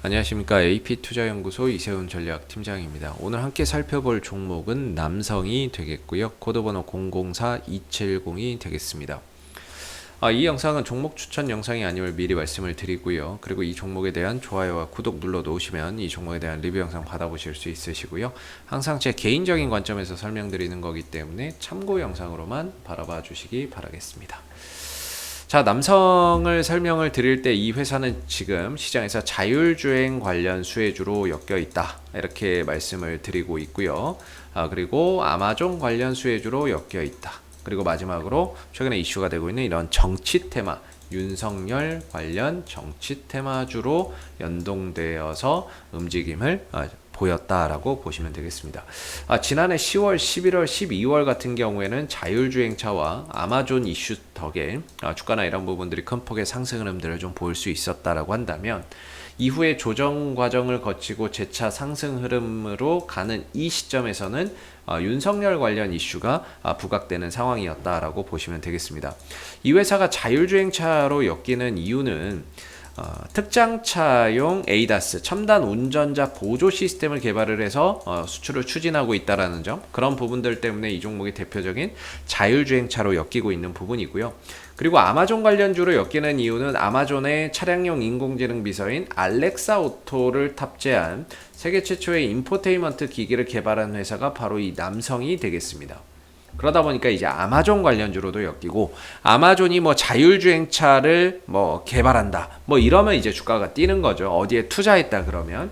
안녕하십니까. AP투자연구소 이세훈 전략팀장입니다. 오늘 함께 살펴볼 종목은 남성이 되겠고요. 코드번호 004270이 되겠습니다. 이 영상은 종목 추천 영상이 아님을 미리 말씀을 드리고요. 그리고 이 종목에 대한 좋아요와 구독 눌러 놓으시면 이 종목에 대한 리뷰 영상 받아보실 수 있으시고요. 항상 제 개인적인 관점에서 설명드리는 거기 때문에 참고 영상으로만 바라봐 주시기 바라겠습니다. 자, 남성을 설명을 드릴 때 이 회사는 지금 시장에서 자율주행 관련 수혜주로 엮여 있다, 이렇게 말씀을 드리고 있고요. 그리고 아마존 관련 수혜주로 엮여 있다. 그리고 마지막으로 최근에 이슈가 되고 있는 이런 정치 테마, 윤석열 관련 정치 테마주로 연동되어서 움직임을 보였다라고 보시면 되겠습니다. 지난해 10월, 11월, 12월 같은 경우에는 자율주행차와 아마존 이슈 덕에 주가나 이런 부분들이 큰 폭의 상승 흐름들을 좀 보일 수 있었다라고 한다면, 이후에 조정 과정을 거치고 재차 상승 흐름으로 가는 이 시점에서는 윤석열 관련 이슈가 부각되는 상황이었다라고 보시면 되겠습니다. 이 회사가 자율주행차로 엮이는 이유는 특장차용 ADAS 첨단 운전자 보조 시스템을 개발을 해서 수출을 추진하고 있다라는 점, 그런 부분들 때문에 이 종목이 대표적인 자율주행차로 엮이고 있는 부분이고요. 그리고 아마존 관련주로 엮이는 이유는 아마존의 차량용 인공지능 비서인 알렉사 오토를 탑재한 세계 최초의 인포테인먼트 기기를 개발한 회사가 바로 이 남성이 되겠습니다. 그러다 보니까 이제 아마존 관련주로도 엮이고, 아마존이 뭐 자율주행차를 뭐 개발한다, 뭐 이러면 이제 주가가 뛰는 거죠. 어디에 투자했다 그러면.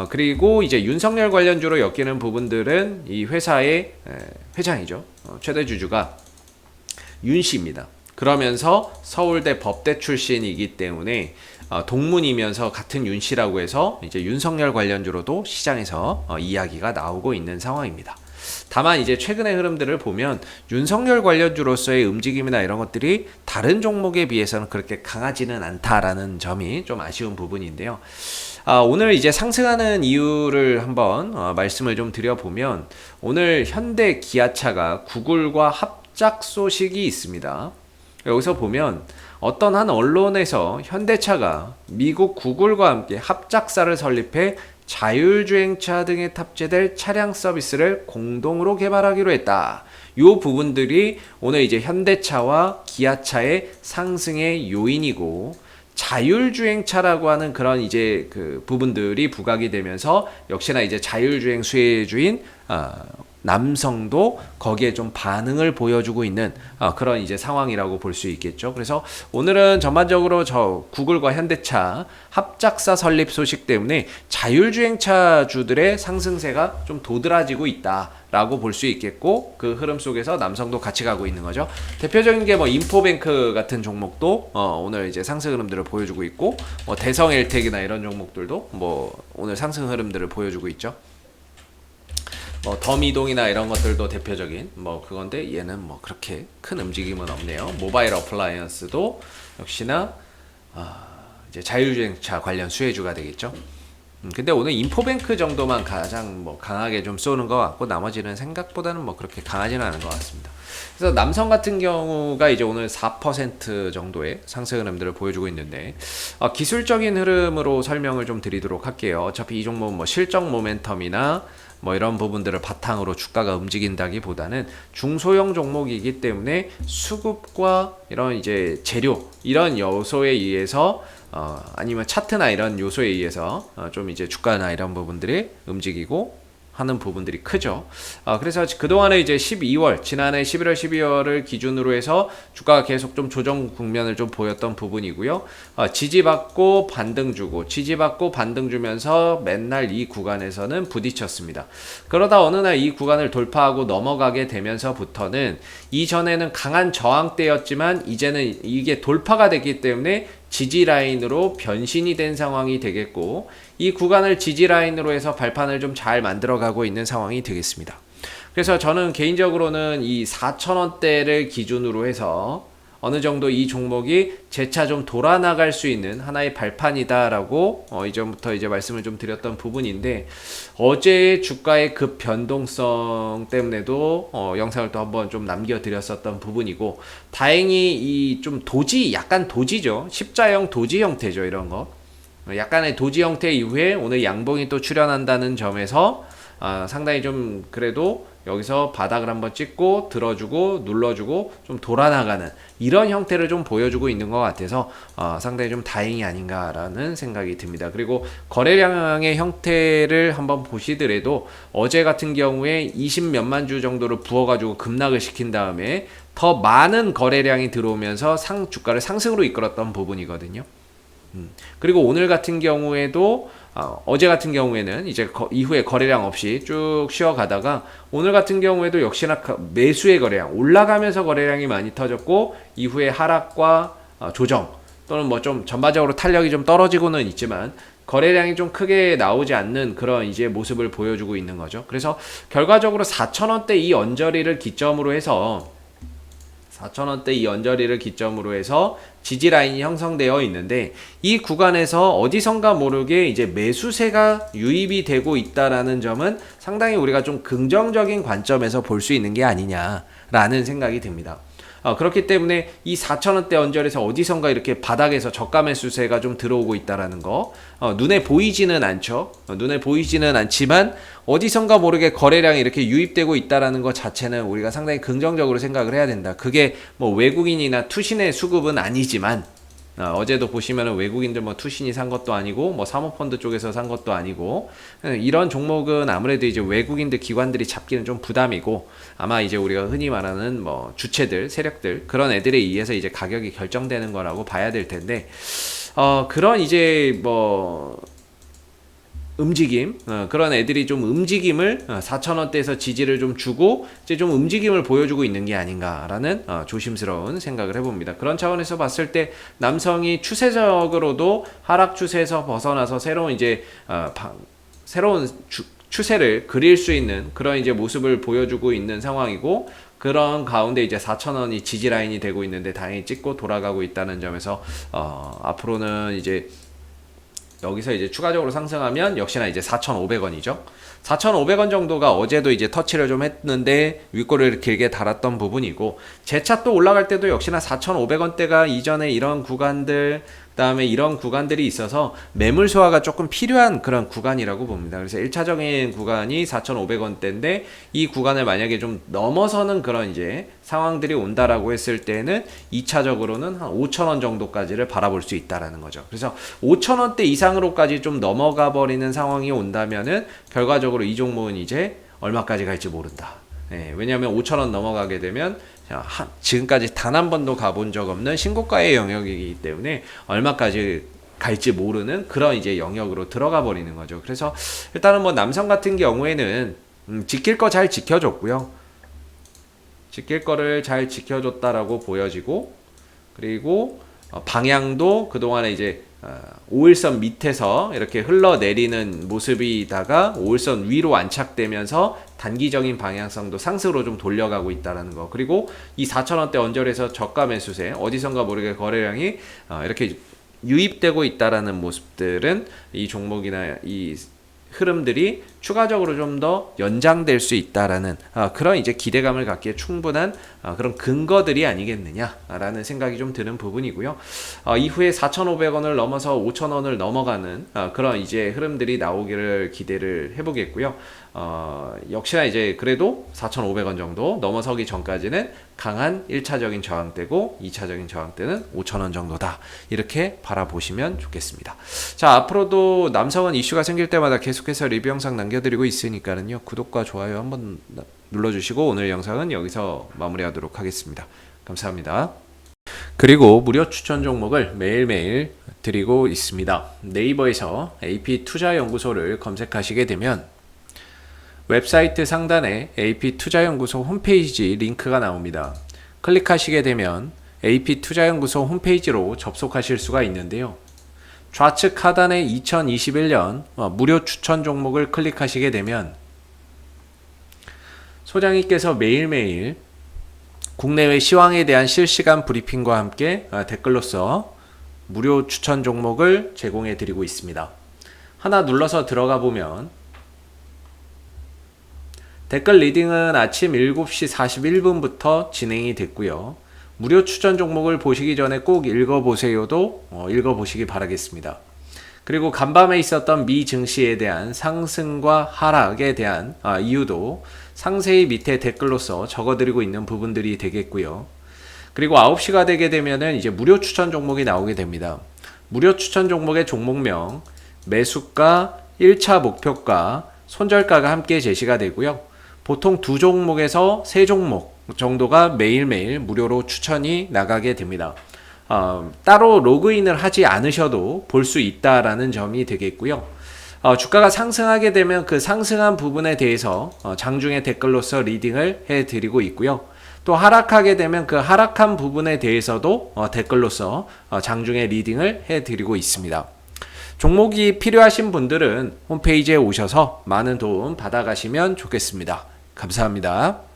그리고 이제 윤석열 관련주로 엮이는 부분들은 이 회사의 회장이죠. 최대 주주가 윤 씨입니다. 그러면서 서울대 법대 출신이기 때문에 동문이면서 같은 윤 씨라고 해서 이제 윤석열 관련주로도 시장에서 이야기가 나오고 있는 상황입니다. 다만 이제 최근의 흐름들을 보면 윤석열 관련주로서의 움직임이나 이런 것들이 다른 종목에 비해서는 그렇게 강하지는 않다라는 점이 좀 아쉬운 부분인데요. 오늘 이제 상승하는 이유를 한번 말씀을 좀 드려보면, 오늘 현대 기아차가 구글과 합작 소식이 있습니다. 여기서 보면 어떤 한 언론에서 현대차가 미국 구글과 함께 합작사를 설립해 자율주행차 등에 탑재될 차량 서비스를 공동으로 개발하기로 했다. 이 부분들이 오늘 이제 현대차와 기아차의 상승의 요인이고, 자율주행차라고 하는 그런 이제 그 부분들이 부각이 되면서 역시나 이제 자율주행 수혜주인 남성도 거기에 좀 반응을 보여주고 있는 그런 이제 상황이라고 볼 수 있겠죠. 그래서 오늘은 전반적으로 저 구글과 현대차 합작사 설립 소식 때문에 자율주행차주들의 상승세가 좀 도드라지고 있다라고 볼 수 있겠고, 그 흐름 속에서 남성도 같이 가고 있는 거죠. 대표적인 게 뭐 인포뱅크 같은 종목도 오늘 이제 상승 흐름들을 보여주고 있고, 대성 엘텍이나 이런 종목들도 뭐 오늘 상승 흐름들을 보여주고 있죠. 덤이동이나 이런 것들도 대표적인 그건데, 얘는 뭐 그렇게 큰 움직임은 없네요. 모바일 어플라이언스도 역시나 이제 자율주행차 관련 수혜주가 되겠죠. 근데 오늘 인포뱅크 정도만 가장 강하게 좀 쏘는 것 같고, 나머지는 생각보다는 그렇게 강하지는 않은 것 같습니다. 그래서 남성 같은 경우가 이제 오늘 4% 정도의 상승 흐름들을 보여주고 있는데, 기술적인 흐름으로 설명을 좀 드리도록 할게요. 어차피 이 종목은 실적 모멘텀이나 이런 부분들을 바탕으로 주가가 움직인다기보다는 중소형 종목이기 때문에 수급과 이런 이제 재료, 이런 요소에 의해서 아니면 차트나 이런 요소에 의해서 좀 이제 주가나 이런 부분들이 움직이고 하는 부분들이 크죠. 그래서 그동안에 이제 12월, 지난해 11월, 12월을 기준으로 해서 주가가 계속 좀 조정 국면을 좀 보였던 부분이고요. 지지받고 반등 주고, 지지받고 반등 주면서 맨날 이 구간에서는 부딪혔습니다. 그러다 어느 날 이 구간을 돌파하고 넘어가게 되면서부터는, 이전에는 강한 저항대였지만 이제는 이게 돌파가 됐기 때문에 지지 라인으로 변신이 된 상황이 되겠고, 이 구간을 지지 라인으로 해서 발판을 좀 잘 만들어가고 있는 상황이 되겠습니다. 그래서 저는 개인적으로는 이 4,000원대를 기준으로 해서 어느 정도 이 종목이 재차 좀 돌아나갈 수 있는 하나의 발판이다라고 이전부터 이제 말씀을 좀 드렸던 부분인데, 어제의 주가의 급 변동성 때문에도 영상을 또 한번 좀 남겨드렸었던 부분이고, 다행히 이 좀 약간 도지죠. 십자형 도지 형태죠, 이런 거. 약간의 도지 형태 이후에 오늘 양봉이 또 출현한다는 점에서 상당히 좀 그래도 여기서 바닥을 한번 찍고 들어주고 눌러주고 좀 돌아나가는 이런 형태를 좀 보여주고 있는 것 같아서 상당히 좀 다행이 아닌가라는 생각이 듭니다. 그리고 거래량의 형태를 한번 보시더라도 어제 같은 경우에 20몇만 주 정도를 부어가지고 급락을 시킨 다음에 더 많은 거래량이 들어오면서 주가를 상승으로 이끌었던 부분이거든요. 그리고 오늘 같은 경우에도 어제 같은 경우에는 이제 이후에 거래량 없이 쭉 쉬어가다가 오늘 같은 경우에도 역시나 매수의 거래량 올라가면서 거래량이 많이 터졌고 이후에 하락과 조정 또는 뭐 좀 전반적으로 탄력이 좀 떨어지고는 있지만 거래량이 좀 크게 나오지 않는 그런 이제 모습을 보여주고 있는 거죠. 그래서 결과적으로 4,000원대 이 언저리를 기점으로 해서 4,000원대 이 언저리를 기점으로 해서 지지 라인이 형성되어 있는데 이 구간에서 어디선가 모르게 이제 매수세가 유입이 되고 있다라는 점은 상당히 우리가 좀 긍정적인 관점에서 볼 수 있는 게 아니냐라는 생각이 듭니다. 그렇기 때문에 이 4,000원대 언저리에서 어디선가 이렇게 바닥에서 저가 매수세가 좀 들어오고 있다라는 거 눈에 보이지는 않죠. 눈에 보이지는 않지만 어디선가 모르게 거래량이 이렇게 유입되고 있다라는 것 자체는 우리가 상당히 긍정적으로 생각을 해야 된다. 그게 뭐 외국인이나 투신의 수급은 아니지만 어제도 보시면은 외국인들 뭐 투신이 산 것도 아니고 뭐 사모펀드 쪽에서 산 것도 아니고 이런 종목은 아무래도 이제 외국인들 기관들이 잡기는 좀 부담이고 아마 이제 우리가 흔히 말하는 뭐 주체들 세력들 그런 애들에 의해서 이제 가격이 결정되는 거라고 봐야 될 텐데 그런 이제 뭐 움직임 그런 애들이 좀 움직임을 4,000원대에서 지지를 좀 주고 이제 좀 움직임을 보여주고 있는 게 아닌가라는 조심스러운 생각을 해봅니다. 그런 차원에서 봤을 때 남성이 추세적으로도 하락 추세에서 벗어나서 새로운 이제 새로운 추세를 그릴 수 있는 그런 이제 모습을 보여주고 있는 상황이고 그런 가운데 이제 4,000원이 지지 라인이 되고 있는데 다행히 찍고 돌아가고 있다는 점에서 앞으로는 이제 여기서 이제 추가적으로 상승하면 역시나 이제 4,500원이죠. 4,500원 정도가 어제도 이제 터치를 좀 했는데 윗꼬리를 길게 달았던 부분이고 재차 또 올라갈 때도 역시나 4,500원대가 이전에 이런 구간들 그다음에 이런 구간들이 있어서 매물 소화가 조금 필요한 그런 구간이라고 봅니다. 그래서 1차적인 구간이 4,500원대인데 이 구간을 만약에 좀 넘어서는 그런 이제 상황들이 온다라고 했을 때는 2차적으로는 한 5,000원 정도까지를 바라볼 수 있다라는 거죠. 그래서 5,000원대 이상으로까지 좀 넘어가 버리는 상황이 온다면은 결과적으로 이 종목은 이제 얼마까지 갈지 모른다. 왜냐하면 5,000원 넘어가게 되면 지금까지 단 한 번도 가본 적 없는 신고가의 영역이기 때문에 얼마까지 갈지 모르는 그런 이제 영역으로 들어가 버리는 거죠. 그래서 일단은 뭐 남성 같은 경우에는 지킬 거 잘 지켜줬고요. 지킬 거를 잘 지켜줬다라고 보여지고 그리고 방향도 그동안에 이제 5일선 밑에서 이렇게 흘러내리는 모습이다가 5일선 위로 안착되면서 단기적인 방향성도 상승으로 좀 돌려가고 있다는 거. 그리고 이 4,000원대 언저리에서 저가 매수세 어디선가 모르게 거래량이 이렇게 유입되고 있다라는 모습들은 이 종목이나 이 흐름들이 추가적으로 좀 더 연장될 수 있다라는 그런 이제 기대감을 갖기에 충분한 그런 근거들이 아니겠느냐라는 생각이 좀 드는 부분이고요. 이후에 4,500원을 넘어서 5,000원을 넘어가는 그런 이제 흐름들이 나오기를 기대를 해보겠고요. 역시나 이제 그래도 4,500원 정도 넘어서기 전까지는 강한 1차적인 저항대고 2차적인 저항대는 5,000원 정도다. 이렇게 바라보시면 좋겠습니다. 자, 앞으로도 남성은 이슈가 생길 때마다 계속해서 리뷰 영상 남겨드리고 있으니까는요. 구독과 좋아요 한번 눌러주시고 오늘 영상은 여기서 마무리하도록 하겠습니다. 감사합니다. 그리고 무료 추천 종목을 매일매일 드리고 있습니다. 네이버에서 AP투자연구소를 검색하시게 되면 웹사이트 상단에 AP투자연구소 홈페이지 링크가 나옵니다. 클릭하시게 되면 AP투자연구소 홈페이지로 접속하실 수가 있는데요. 좌측 하단에 2021년 무료 추천 종목을 클릭하시게 되면 소장님께서 매일매일 국내외 시황에 대한 실시간 브리핑과 함께 댓글로서 무료 추천 종목을 제공해 드리고 있습니다. 하나 눌러서 들어가 보면 댓글 리딩은 아침 7시 41분부터 진행이 됐고요. 무료 추천 종목을 보시기 전에 꼭 읽어보세요도 읽어보시기 바라겠습니다. 그리고 간밤에 있었던 미 증시에 대한 상승과 하락에 대한 이유도 상세히 밑에 댓글로서 적어드리고 있는 부분들이 되겠고요. 그리고 9시가 되게 되면은 이제 무료 추천 종목이 나오게 됩니다. 무료 추천 종목의 종목명, 매수가, 1차 목표가, 손절가가 함께 제시가 되고요. 보통 두 종목에서 세 종목 정도가 매일매일 무료로 추천이 나가게 됩니다. 따로 로그인을 하지 않으셔도 볼 수 있다라는 점이 되겠고요. 주가가 상승하게 되면 그 상승한 부분에 대해서 장중에 댓글로서 리딩을 해드리고 있고요. 또 하락하게 되면 그 하락한 부분에 대해서도 댓글로서 장중에 리딩을 해드리고 있습니다. 종목이 필요하신 분들은 홈페이지에 오셔서 많은 도움 받아가시면 좋겠습니다. 감사합니다.